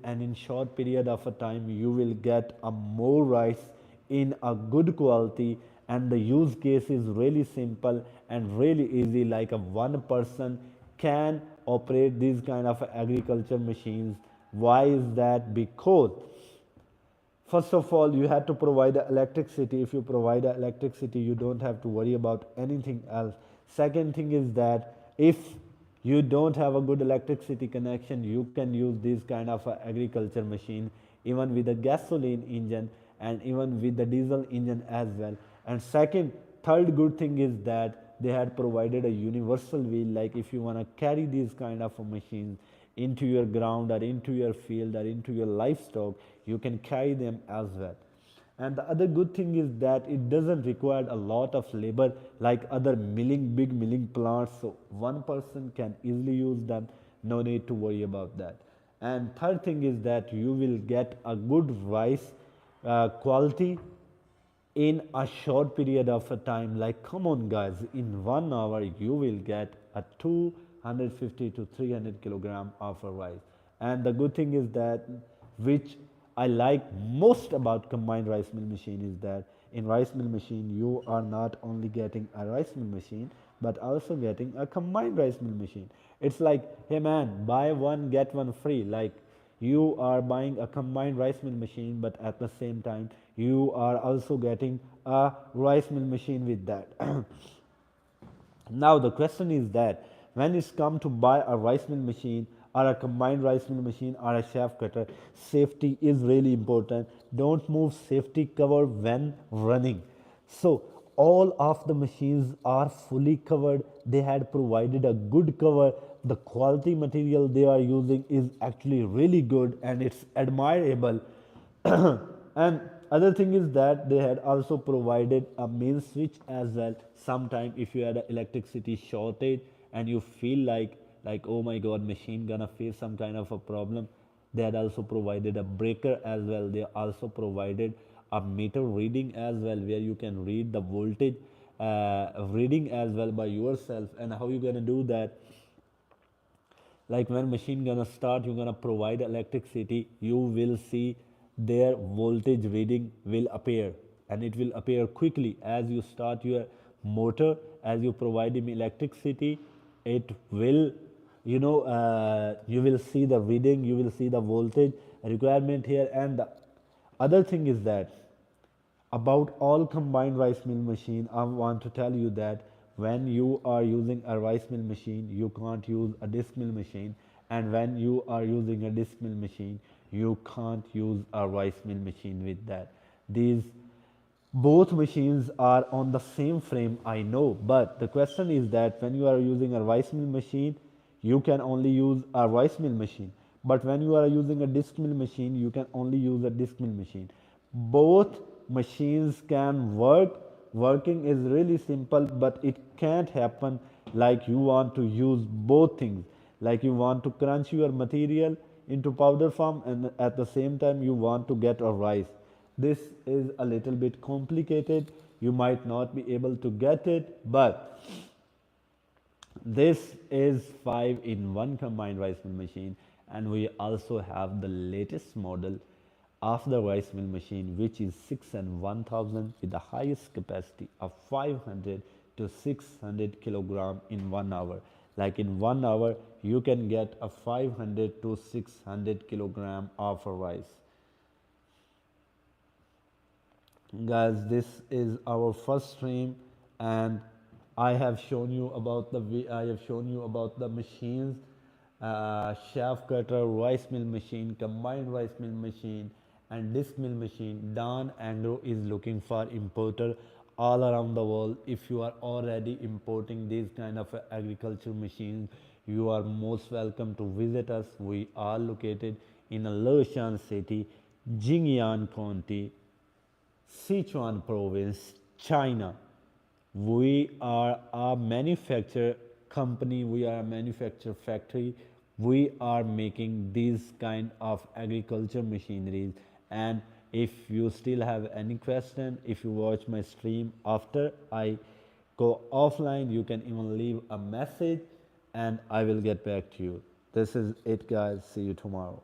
and in short period of a time you will get a more rice in a good quality, and the use case is really simple and really easy, like a one person can operate these kind of agriculture machines. Why is that? Because first of all, you have to provide the electricity. If you provide the electricity, you don't have to worry about anything else. Second thing is that if you don't have a good electricity connection, you can use this kind of a agriculture machine even with a gasoline engine and even with the diesel engine as well. And third good thing is that they had provided a universal wheel, like if you want to carry these kind of machines into your ground or into your field or into your livestock, you can carry them as well. And the other good thing is that it doesn't require a lot of labor like other big milling plants, so one person can easily use them, no need to worry about that. And third thing is that you will get a good rice quality in a short period of a time. Like, come on guys, in 1 hour you will get a 250 to 300 kilogram of a rice. And the good thing is that, which I like most about combined rice mill machine, is that in rice mill machine you are not only getting a rice mill machine but also getting a combined rice mill machine. It's like, hey man, buy one get one free. Like, you are buying a combined rice mill machine, but at the same time you are also getting a rice mill machine with that. Now the question is that when it's come to buy a rice mill machine or a combined rice mill machine or a shaft cutter, safety is really important. Don't move safety cover when running. So all of the machines are fully covered. They had provided a good cover. The quality material they are using is actually really good and it's admirable. And other thing is that they had also provided a main switch as well. Sometime if you had an electricity shortage and you feel like oh my god, machine gonna face some kind of a problem, they had also provided a breaker as well. They also provided a meter reading as well, where you can read the voltage reading as well by yourself. And how you gonna do that? Like, when machine gonna start, you're gonna provide electricity, you will see their voltage reading will appear, and it will appear quickly as you start your motor. As you provide him electricity, it will, you will see the reading, you will see the voltage requirement here. And the other thing is that about all combined rice mill machine, I want to tell you that when you are using a rice mill machine, you can't use a disc mill machine, and when you are using a disc mill machine, you can't use a rice mill machine with that. These both machines are on the same frame, I know, but the question is that when you are using a rice mill machine, you can only use a rice mill machine, but when you are using a disc mill machine, you can only use a disc mill machine. Both machines can work. Working is really simple, but it can't happen like you want to use both things. Like, you want to crunch your material into powder form and at the same time you want to get a rice. This is a little bit complicated, you might not be able to get it, but this is 5-in-1 combined rice mill machine. And we also have the latest model of the rice mill machine, which is 6 and 1000 with the highest capacity of 500 to 600 kilogram in 1 hour. Like, in 1 hour you can get a 500 to 600 kilogram of a rice. Guys, this is our first stream, and I have shown you about the machines, shaft cutter, rice mill machine, combined rice mill machine, and disc mill machine. Dan Agro is looking for importer all around the world. If you are already importing these kind of agriculture machines, you are most welcome to visit us. We are located in a Leshan city, Jingyan County, Sichuan province, China. We are a manufacturer company, we are a manufacturer factory. We are making these kind of agriculture machineries. And if you still have any question, if you watch my stream after I go offline, you can even leave a message and I will get back to you. This is it guys, see you tomorrow.